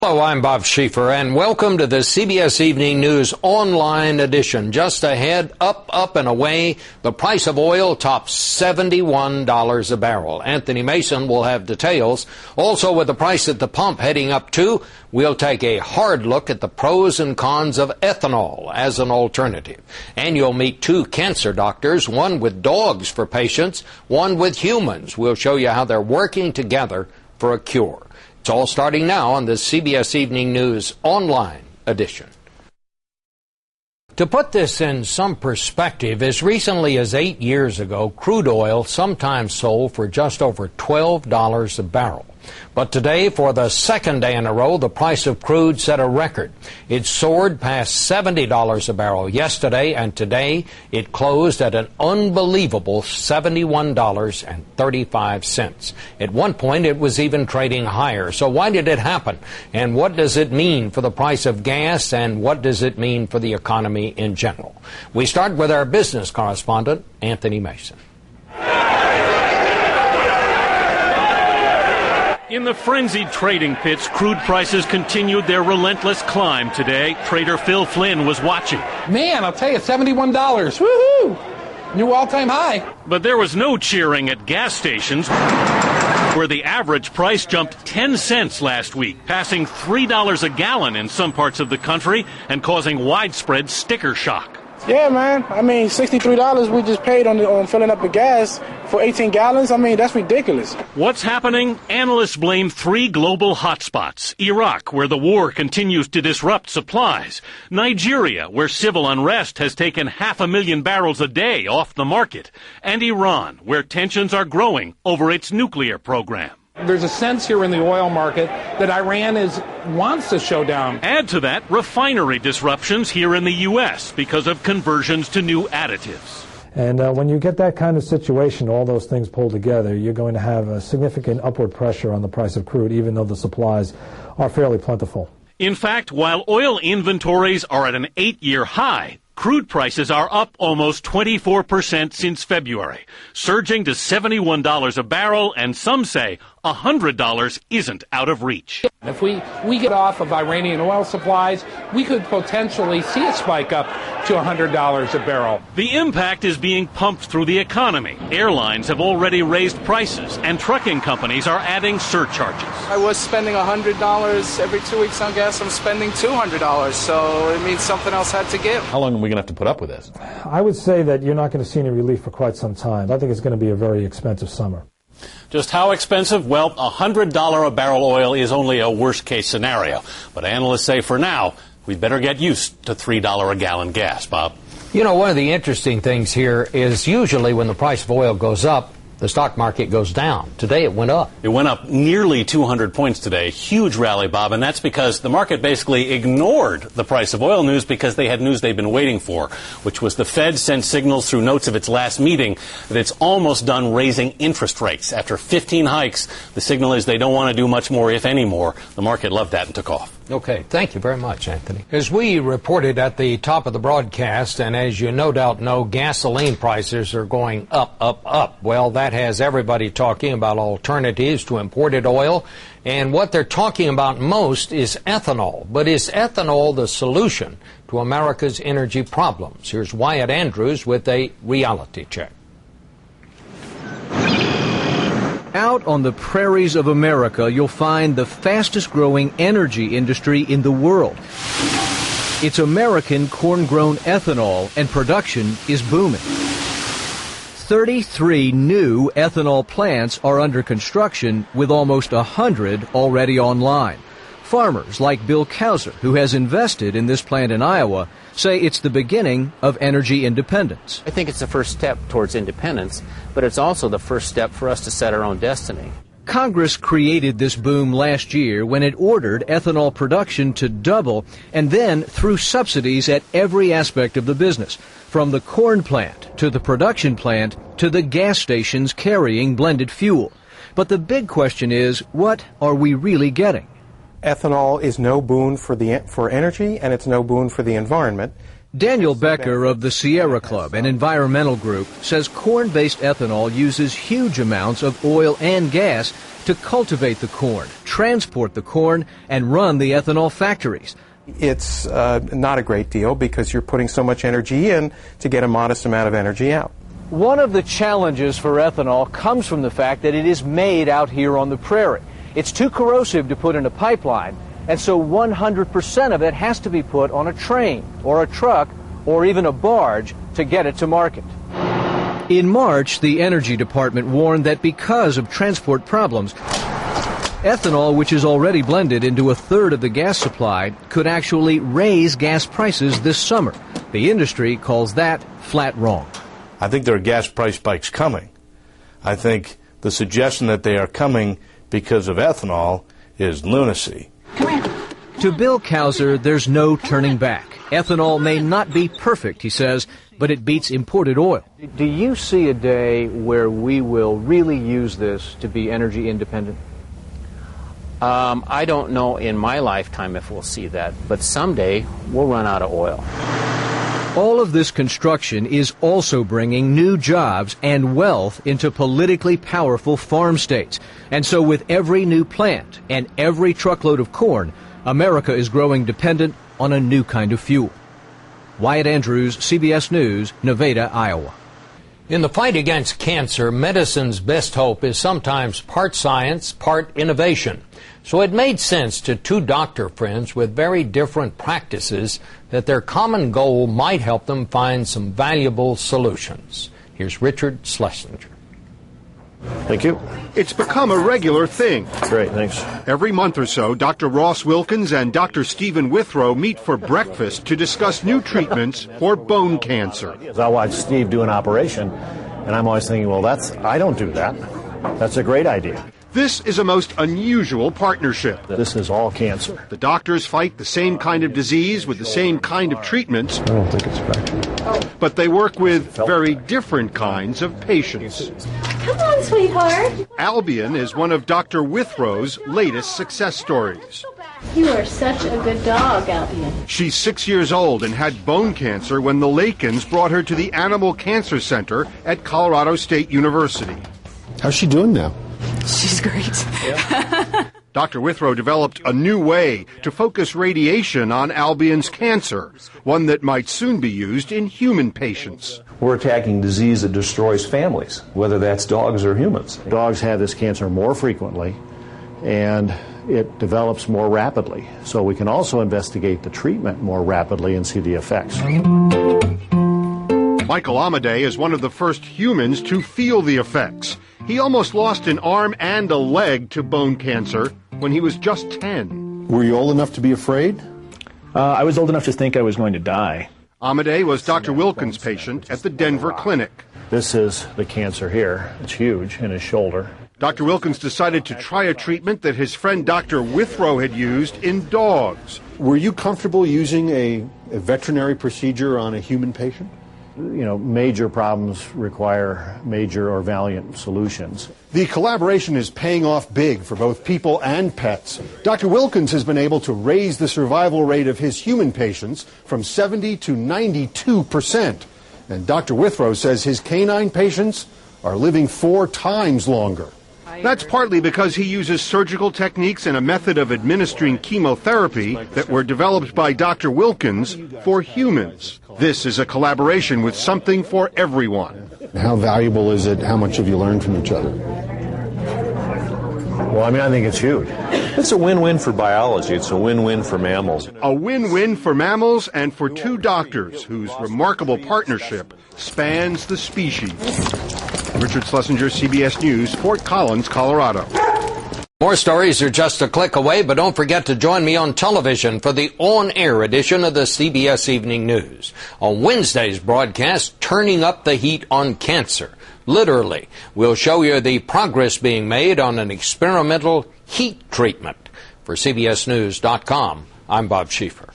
Hello, I'm Bob Schieffer, and welcome to the CBS Evening News online edition. Just ahead, up and away, the price of oil tops $71 a barrel. Anthony Mason will have details. Also, with the price at the pump heading up too, we'll take a hard look at the pros and cons of ethanol as an alternative. And you'll meet two cancer doctors, one with dogs for patients, one with humans. We'll show you how they're working together for a cure. It's all starting now on the CBS Evening News online edition. To put this in some perspective, as recently as 8 years ago, crude oil sometimes sold for just over $12 a barrel. But today, for the second day in a row, the price of crude set a record. It soared past $70 a barrel yesterday, and today it closed at an unbelievable $71.35. At one point, it was even trading higher. So why did it happen? And what does it mean for the price of gas? And what does it mean for the economy in general? We start with our business correspondent, Anthony Mason. In the frenzied trading pits, crude prices continued their relentless climb today. Trader Phil Flynn was watching. Man, I'll tell you, $71. Woohoo! New all-time high. But there was no cheering at gas stations, where the average price jumped 10 cents last week, passing $3 a gallon in some parts of the country and causing widespread sticker shock. Yeah, man. I mean, $63 we just paid on filling up the gas for 18 gallons. I mean, that's ridiculous. What's happening? Analysts blame three global hotspots. Iraq, where the war continues to disrupt supplies. Nigeria, where civil unrest has taken 500,000 barrels a day off the market. And Iran, where tensions are growing over its nuclear program. There's a sense here in the oil market that Iran wants to show down. Add to that refinery disruptions here in the U.S. because of conversions to new additives. And when you get that kind of situation, all those things pulled together, you're going to have a significant upward pressure on the price of crude, even though the supplies are fairly plentiful. In fact, while oil inventories are at an 8-year high, crude prices are up almost 24% since February, surging to $71 a barrel, and some say $100 isn't out of reach. If we get off of Iranian oil supplies, we could potentially see it spike up to $100 a barrel. The impact is being pumped through the economy. Airlines have already raised prices, and trucking companies are adding surcharges. I was spending $100 every 2 weeks on gas. I'm spending $200, so it means something else had to give. How long are we going to have to put up with this? I would say that you're not going to see any relief for quite some time. I think it's going to be a very expensive summer. Just how expensive? Well, $100 a barrel oil is only a worst-case scenario. But analysts say for now, we better get used to $3 a gallon gas, Bob. You know, one of the interesting things here is usually when the price of oil goes up, the stock market goes down. Today it went up. It went up nearly 200 points today. Huge rally, Bob, and that's because the market basically ignored the price of oil news because they had news they've been waiting for, which was the Fed sent signals through notes of its last meeting that it's almost done raising interest rates. After 15 hikes, the signal is they don't want to do much more, if any more. The market loved that and took off. Okay, thank you very much, Anthony. As we reported at the top of the broadcast, and as you no doubt know, gasoline prices are going up. Well, that has everybody talking about alternatives to imported oil, and what they're talking about most is ethanol. But is ethanol the solution to America's energy problems? Here's Wyatt Andrews with a reality check. Out on the prairies of America, you'll find the fastest-growing energy industry in the world. It's American corn-grown ethanol, and production is booming. 33 new ethanol plants are under construction, with almost 100 already online. Farmers like Bill Kauser, who has invested in this plant in Iowa, say it's the beginning of energy independence. I think it's the first step towards independence, but it's also the first step for us to set our own destiny. Congress created this boom last year when it ordered ethanol production to double and then threw subsidies at every aspect of the business, from the corn plant to the production plant to the gas stations carrying blended fuel. But the big question is, what are we really getting? Ethanol is no boon for energy, and it's no boon for the environment. Daniel Becker of the Sierra Club, an environmental group, says corn-based ethanol uses huge amounts of oil and gas to cultivate the corn, transport the corn, and run the ethanol factories. It's not a great deal because you're putting so much energy in to get a modest amount of energy out. One of the challenges for ethanol comes from the fact that it is made out here on the prairie. It's too corrosive to put in a pipeline, and so 100% of it has to be put on a train or a truck or even a barge to get it to market. In March, the Energy Department warned that because of transport problems, ethanol, which is already blended into a third of the gas supply, could actually raise gas prices this summer. The industry calls that flat wrong. I think there are gas price spikes coming. I think the suggestion that they are coming because of ethanol is lunacy. To Bill Kauser, there's no turning back. Ethanol may not be perfect, he says, but it beats imported oil. Do you see a day where we will really use this to be energy independent? I don't know in my lifetime if we'll see that, but someday we'll run out of oil. All of this construction is also bringing new jobs and wealth into politically powerful farm states. And so with every new plant and every truckload of corn, America is growing dependent on a new kind of fuel. Wyatt Andrews, CBS News, Nevada, Iowa. In the fight against cancer, medicine's best hope is sometimes part science, part innovation. So it made sense to two doctor friends with very different practices that their common goal might help them find some valuable solutions. Here's Richard Schlesinger. Thank you. It's become a regular thing. Great, thanks. Every month or so, Dr. Ross Wilkins and Dr. Stephen Withrow meet for breakfast to discuss new treatments for bone cancer. I watch Steve do an operation, and I'm always thinking, well, I don't do that. That's a great idea. This is a most unusual partnership. This is all cancer. The doctors fight the same kind of disease with the same kind of treatments. I don't think it's fractured. But they work with very different kinds of patients. Come on, sweetheart. Albion is one of Dr. Withrow's latest success stories. You are such a good dog, Albion. She's 6 years old and had bone cancer when the Lakins brought her to the Animal Cancer Center at Colorado State University. How's she doing now? She's great. Dr. Withrow developed a new way to focus radiation on Albion's cancer, one that might soon be used in human patients. We're attacking disease that destroys families, whether that's dogs or humans. Dogs have this cancer more frequently, and it develops more rapidly. So we can also investigate the treatment more rapidly and see the effects. Michael Amadei is one of the first humans to feel the effects. He almost lost an arm and a leg to bone cancer when he was just 10. Were you old enough to be afraid? I was old enough to think I was going to die. Amadei was Dr. Wilkins' patient at the Denver clinic. This is the cancer here. It's huge in his shoulder. Dr. Wilkins decided to try a treatment that his friend Dr. Withrow had used in dogs. Were you comfortable using a veterinary procedure on a human patient? You know, major problems require major or valiant solutions. The collaboration is paying off big for both people and pets. Dr. Wilkins has been able to raise the survival rate of his human patients from 70 to 92%. And Dr. Withrow says his canine patients are living 4 times longer. That's partly because he uses surgical techniques and a method of administering chemotherapy that were developed by Dr. Wilkins for humans. This is a collaboration with something for everyone. How valuable is it? How much have you learned from each other? Well, I think it's huge. It's a win-win for biology. It's a win-win for mammals. A win-win for mammals and for two doctors whose remarkable partnership spans the species. Richard Schlesinger, CBS News, Fort Collins, Colorado. More stories are just a click away, but don't forget to join me on television for the on-air edition of the CBS Evening News. On Wednesday's broadcast, Turning Up the Heat on Cancer. Literally, we'll show you the progress being made on an experimental heat treatment. For CBSNews.com, I'm Bob Schieffer.